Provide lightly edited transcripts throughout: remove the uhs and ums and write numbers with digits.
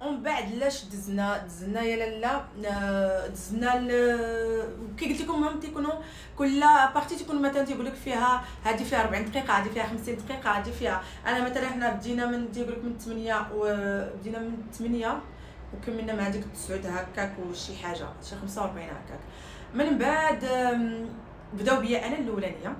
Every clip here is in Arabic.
ومن بعد لاش دزنا يا لالا، دزنا كي قلت لكم المهم تيكونوا كل بارتي تيكون مثلا تيقول لك فيها هذه فيها 40 دقيقه، هذه فيها 50 دقيقه، هذه فيها. انا مثلا حنا بدينا من تيقول لك من 8 وبدينا من 8 وكملنا مع ديك 9 هكاك وشي حاجه شي 45 هكاك. من بعد بداو بيا انا الاولانيه،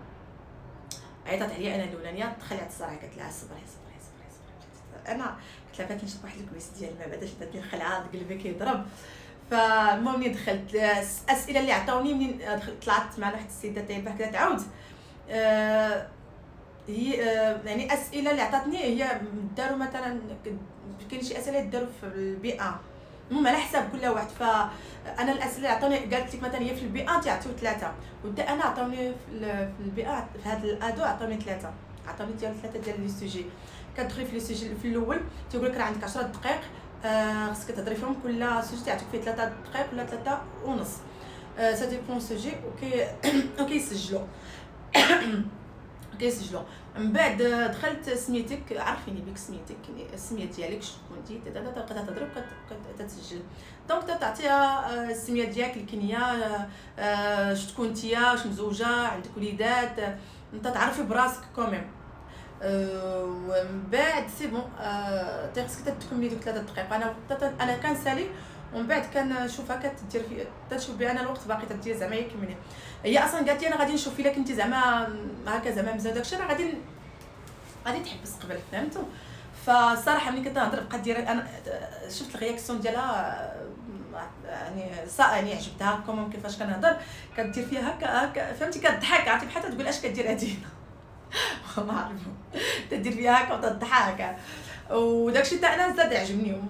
عيطات عليا انا الاولانيه، دخلت الصراحه قالت لها صبري صبري صبري صبري. انا قلت لها بغيت نشوف واحد الكويس ديال ما بعداش درتي الخلعه قلبي كيضرب. فالمهم ملي دخلت الاسئله اللي عطاوني منين دخلت طلعت مع واحد السيده تايبه هكذا تعاود هي يعني اسئله اللي عطاتني هي داروا مثلا كاين شي اسئله داروا في البيئه، المهم على حساب كل واحد. فانا الاسئله اللي عطوني قالت لك مثلا هي في البيئه تيعطيو 3، ودا انا عطاوني في البيئه في هذا الادو عطاوني 3، عطاوني ديال 3 ديال لي سوجي. كتدخلي في لي سوجي في الاول تيقول لك راه عندك 10 دقائق خصك تهضري فيهم، كل سوجي تيعطيك فيه 3 دقائق ولا 3 ونص، سا ديبون سوجي وكيسجلوا كيسجلوا. من بعد دخلت سميتك، عرفيني بك سميتك السميه ديالك شكون كنتي تبقى تهضري وكتسجل. دونك تعطيها السميه ديالك الكنيه، شكون نتيا، واش مزوجه، عندك وليدات، انت تعرفي براسك كوميم. ومن بعد سي بون خصك تكملي دوك 3 دقائق. انا كنسالي ومن بعد كنشوفها كتدير في تشوف بها انا الوقت باقي تدير زعما يكمل. هي اصلا قالت لي انا غادي نشوف الا كنتي زعما هكا زعما مزال داكشي راه غادي تحبس قبل، فهمتوا. فالصراحه ملي كتهضر بقات دير انا شفت الرياكسيون ديالها يعني عجبتها كومون كيفاش كنهضر، كدير فيها هكا فهمتي، كتضحك عرفتي بحال تقول اش كدير هادي ما عرفت تدير فيها هكا وتضحك. وداكشي تاع انا زاد عجبني،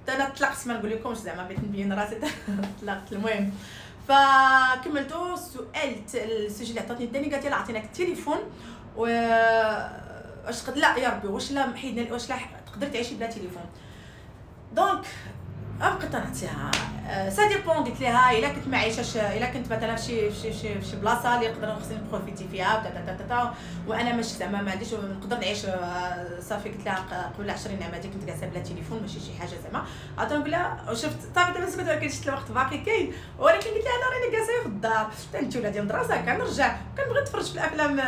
انا طلقت ما نقول لكمش زعما بغيت نبين راسي طلقت. المهم فكملتو السجل اللي عطاتني الثاني قالت لي عطيناك التليفون واش لا يا ربي واش لا حيدنا واش لا تقدر تعيشي بلا تليفون. دونك بقيت نعطيها سا ديبون. قلت لها الا كنت ما عايشاش، الا كنت مثلا في شي بلاصه اللي نقدر خصني نبروفيتي فيها وانا ماشي زعما ما عنديش نقدر نعيش صافي. قلت لها قبل 20 عام هذيك كنت جالسه بلا تليفون ماشي شي حاجه زعما عاد نقول لها شفت صافي دابا سكت ولكن شفت الوقت باقي كاين. ولكن قلت لها انا راني جالسه في الدار انت ولادي المدرسه كنرجع كنبغي نتفرج في الافلام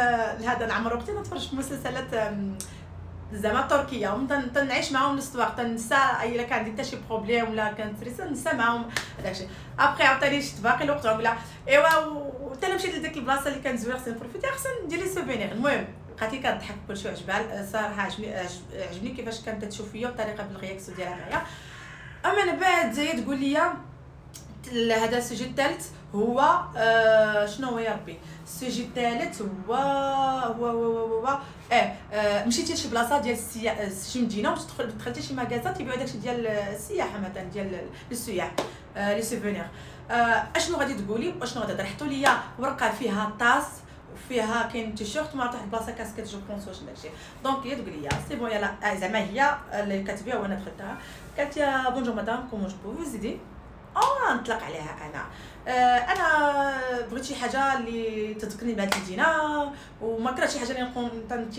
هذا نعمر وقتي نتفرج في مسلسلات زعما تركيا ونعيش معاهم الاستواق تنسى الا كان عندي حتى شي بروبليم ولا كانت ستريس ننسى معاهم داكشي. ابخي عاوتاني شفت باقي الوقت نقول لها ايوا حتى انا مشيت لديك البلاصه اللي كانت زوينه خصني نبروفيتي خصني ندير لي سوفينير. المهم بقاتي كضحك كلشي عجبها الصراحه، عجبني كيفاش كانت تشوف فيا والطريقه بالرياكسيون ديالها معايا. اما من بعد هي تقول لي هذا السوجي الثالث هو شنو هو يا ربي السوجي الثالث هو مشيتي لشي بلاصه ديال شي مدينه واش دخلتي شي ماغازا تيبيعوا داكشي ديال السياحه مثلا ديال السياح لي سوفونير. اشنو غادي تقولي واشنو غادي تهضر. حطوا لي ورقه فيها طاس وفيها كاين تيشيرت ومع واحد البلاصه كاسكيت جو بونس واش داكشي. دونك هي تقول لي سي بون يلا زعما هي اللي كتبيع وانا دخلتها. قالت لي بونجور مدام كومون جو بو فوز ايدي. نطلق عليها انا بغيت شي حاجه اللي تذكرني بهاد المدينه وما كرهتش شي حاجه اللي نكون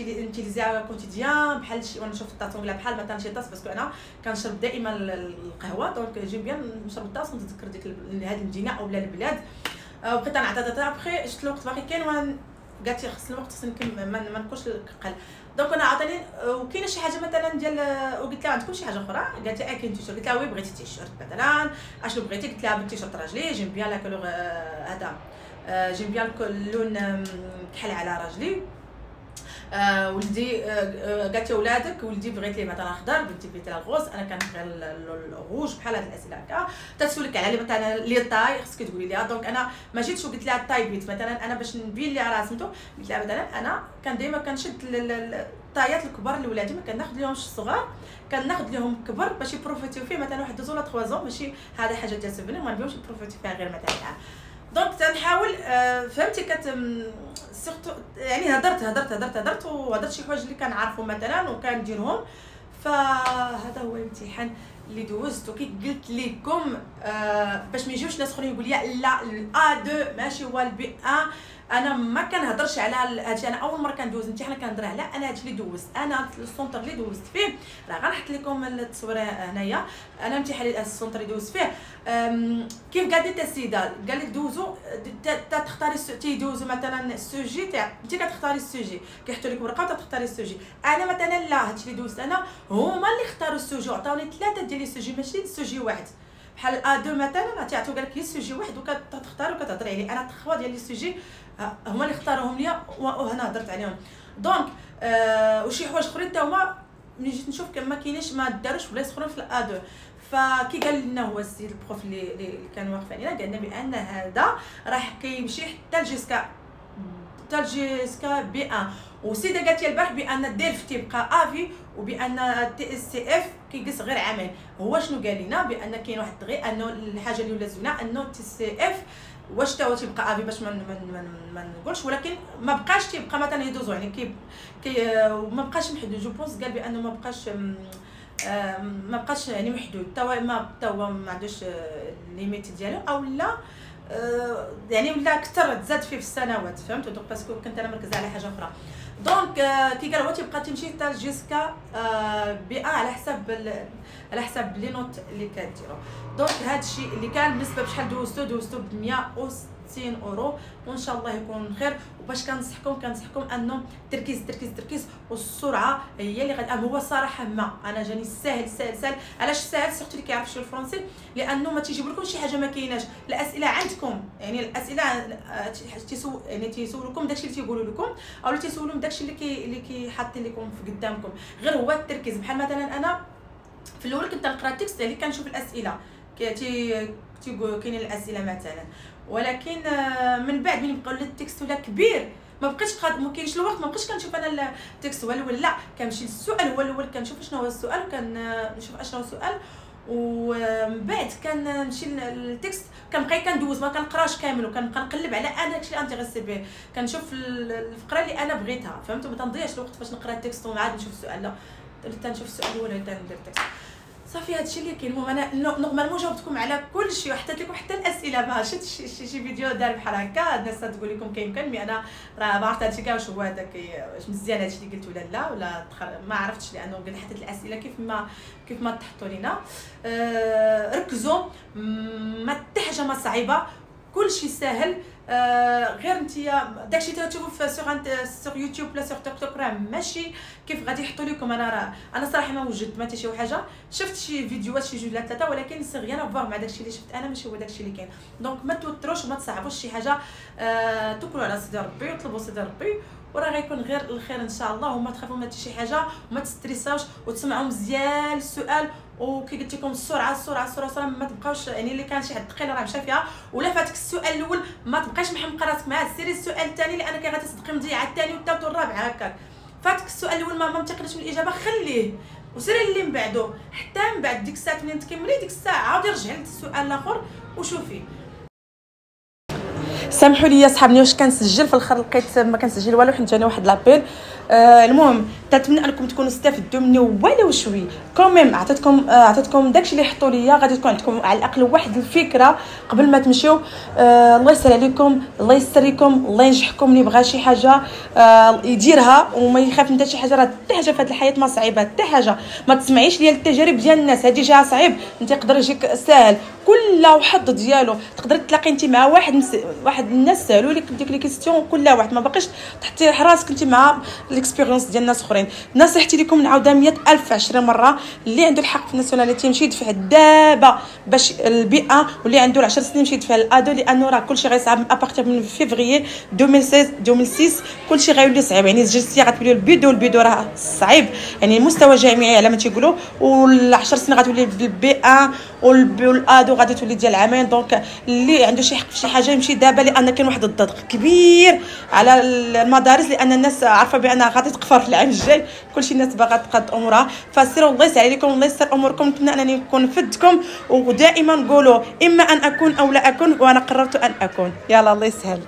نتيليزيها كوتيديان بحال شي وانا نشوف الطاس ولا بحال مثلا شي طاس باسكو انا كنشرب دائما القهوه دونك جيم بيان نشرب الطاس ونتذكر ديك هاد المدينه او بلا البلاد. وبقيت نعطيها بخي شفت الوقت باقي كاين قالت لي خص الوقت خصني ما نكونش القل. دونك انا عطاني وكاينه شي حاجه مثلا ديال وقلت لها عندكم شي حاجه اخرى. قالت لي كاين تيشيرت. قلت لها وي بغيتي تيشيرت مثلا اشنو بغيتي. قلت لها بالتيشيرت راجلي جيم بيان لا كولور هذا جيم بيان اللون كحل على راجلي. ولدي قالت لي ولادك ولدي بغيت ليه مثلا اخضر بنتي بغيت لها الغوز انا كنبغي الروج بحال هاد الاسئله هكا. تسولك على مثلا لي طاي خصك تقولي ليها. دونك انا ما جيتش وقلت لها الطاي بيت مثلا انا باش نبين ليها راه سميتو. قلت لها مثلا انا كان ديما كنشد الطايات الكبار لولادي ما كناخذ لهمش الصغار كناخذ لهم كبر باش يبروفيتيو فيه مثلا واحد 2 ولا 3 زون ماشي هذا حاجه ديال سوفينير ما نبيهمش يبروفيتيو فيها غير مثلا. دونك تنحاول فهمتي سيرتو يعني هضرت وهضرت شي حوايج اللي كنعرفهم مثلا وكنديرهم. فهذا هو الامتحان. اللي دوزت وكي قلت لكم باش ما يجيوش ناس اخرين يقول لي لا A2 ماشي هو البي 1. انا ما كنهضرش على هادشي، انا اول مره كندوز امتحان كنهضر على انا هادشي اللي دوزت، انا السونتر اللي دوزت فيه راه غنحط لكم التصويره هنايا. انا امتحان السونتر اللي دوزت فيه كيف قالت لي السيده، قال لك دوزو تختاري تيدوزو مثلا السوجي تاع انت كتختاري السوجي، كيحطوا لك ورقه وتختاري السوجي. انا مثلا لا، هادشي اللي دوزت انا هما اللي اختاروا السوجي، عطاوني 3 ديال السوجي ماشي السوجي واحد. بحال A2 مثلا تيعطيو قال لك السوجي واحد وكتختار وكتهضري عليه. انا 3 ديال السوجي هما اللي اختاروهم ليا وهنا هضرت عليهم. دونك وشي حوايج اخرين حتى هما ملي جيت نشوف ما كاينينش ما داروش بلايص اخرين في A2. فكي قال لنا هو السيد البروف اللي كان واقف علينا قال لنا بان هذا راه كيمشي حتى لجيسكا بي 1. وسيده قالت لي البارح بان الديرف تيبقى افي وبان تي اس سي اف كيجلس غير عامين. هو شنو قال لنا بان كاين واحد غير انه الحاجه اللي ولا زوينه انه تي سي اف واش تا هو تيبقى افي باش ما نقولش، ولكن ما بقاش تيبقى مثلا يدوزو يعني كي ما بقاش محدود. جو بونس قال بانه ما بقاش يعني محدود، تا هو ما عندوش ليميت ديالو او لا يعني ولا اكثر تزاد فيه في السنوات، فهمتوا؟ دونك باسكو كنت انا مركزه على حاجه اخرى. دونك كي قال هو تيبقى تمشي حتى جيسكا بي 1 على حسب لي نوت اللي كديروا. دونك هادشي اللي كان بالنسبه بشحال دوزتو ب 160 اورو، وان شاء الله يكون خير. وباش كنصحكم انه التركيز والسرعه هي اللي غادي. هو الصراحه ما انا جاني ساهل. علاش ساهل؟ سيرتو اللي كيعرف شويه الفرنسي، لانه ما تيجيب لكم شي حاجه ما كايناش. الاسئله عندكم، يعني الاسئله يعني تيسولوكم داكشي اللي تيقولوا لكم او تيسولوهم داكشي اللي كيحاطين لكم في قدامكم. غير هو التركيز. بحال مثلا انا في الاول كنت نقرا التكست يعني كنشوف الاسئله كاينين الاسئله مثلا، ولكن من بعد ملي بقى التكست ولا كبير ما بقيتش ما كاينش الوقت، ما بقيتش كنشوف انا التكست هو الاول، لا كنمشي للسؤال هو الاول، كنشوف شنو هو السؤال وكنشوف اشنو هو السؤال، ومن بعد كنمشي للتكست كنبقى كندوز ما كنقراش كامل وكنبقى نقلب على انا داكشي اللي انتريسي به، كنشوف الفقره اللي انا بغيتها، فهمتوا؟ ما تنضيعش الوقت فاش نقرا التكست وعاد نشوف السؤال، لا تنشوف السؤال الاول ولا ندير التكست صافي. هادشي اللي كاين. المهم انا نورمالمون جاوبتكم على كل شيء وحطيت لكم حتى الاسئله، ما شفتش شي فيديو دار بحال هكا الناس تقول لكم كاين مي انا راه ما عرفت هادشي كاع واش هو هذاك واش مزيان هادشي اللي قلت ولا ما عرفتش، لانه قلت حطيت الاسئله كيف ما تحطوا لينا. ركزوا، ما حتى حاجه ما صعيبه، كل شيء ساهل. غير نتيا داكشي اللي تشوفوا سور يوتيوب ولا سور تيك توك راه ماشي كيف غادي يحطوا لكم. انا صراحه ما وجدت ما حتى شي حاجه، شفت شي فيديوهات شي جوج ولا 3، ولكن سي غيان افوار مع داكشي اللي شفت انا ماشي هو داكشي اللي كاين. دونك ما توتروش وما تصعبوش شي حاجه، توكلوا على سيدي ربي وطلبوا سيدي ربي وراه غيكون غير الخير ان شاء الله. وما تخافوا ما شي حاجه وما تستريساوش وتسمعوا مزيان السؤال، وكي قلت لكم السرعه ما تبقاوش يعني اللي كان شي حد ثقيل راه مشى فيها ولا فاتك السؤال الاول ما تبقاش محمقه راسك معاه، سيري السؤال الثاني لانك غادي تصدقي مضيعه الثاني والثالث والرابع هكاك. فاتك السؤال الاول ما متقنش من الاجابه خليه وسيري اللي من بعده، حتى من بعد ديك الساعه ملي تكملي ديك الساعه عاودي رجعي للسؤال الاخر وشوفي. سامحوا لي صحابني واش كنسجل في الاخر لقيت ما كنسجل والو حيت جاني واحد لابيل. المهم تنتمنى انكم تكونوا استفدتوا مني ولو شوي كوميم، عطيتكم داكشي اللي حطوا ليا، غادي تكون عندكم على الاقل واحد الفكره قبل ما تمشيو. الله يسهل عليكم، الله يسر لكم، الله ينجحكم. اللي بغى شي حاجه يديرها وما يخاف من حتى شي حاجه، راه حتى حاجه في هذه الحياه ما صعيبه، حتى حاجه ما تسمعيش ديال التجارب ديال الناس، هذه جاها صعيب انت يقدر يجيك ساهل، كل وحظ ديالو. تقدري تلاقي انت مع واحد الناس سالوا لك ديك لي كيسيون، كل واحد ما باقيش تحطي راسك انت مع الاكسبيريونس ديال الناس اخرين. نصيحتي لكم نعاودها 100,000 20 مره، اللي عنده الحق في الناسيوناليتي يمشي يدفع دابا باش البيئه، واللي عنده 10 سنين يمشي يدفع الادو، لانه راه كلشي غيصعب ابارتيغ من فيفري 2016 كلشي غيولي صعيب. يعني الجنسيه غتولي البيدو راه صعيب، يعني مستوى جامعي على ما تيقولوا، وال10 سنين غتولي البيئه والادو غادي تولي ديال عامين. دونك اللي عنده شي حق في شي حاجه يمشي دابا، لان كاين واحد الضغط كبير على المدارس، لان الناس عارفه بانها غادي تقفر في العام الجاي، كلشي الناس باغا تقاد امورها. فسيروا الله يسهل عليكم، الله يسر اموركم. نتمنى انني نكون فدتكم، ودائما قولوا اما ان اكون او لا اكون، وانا قررت ان اكون. يلا الله يسهل.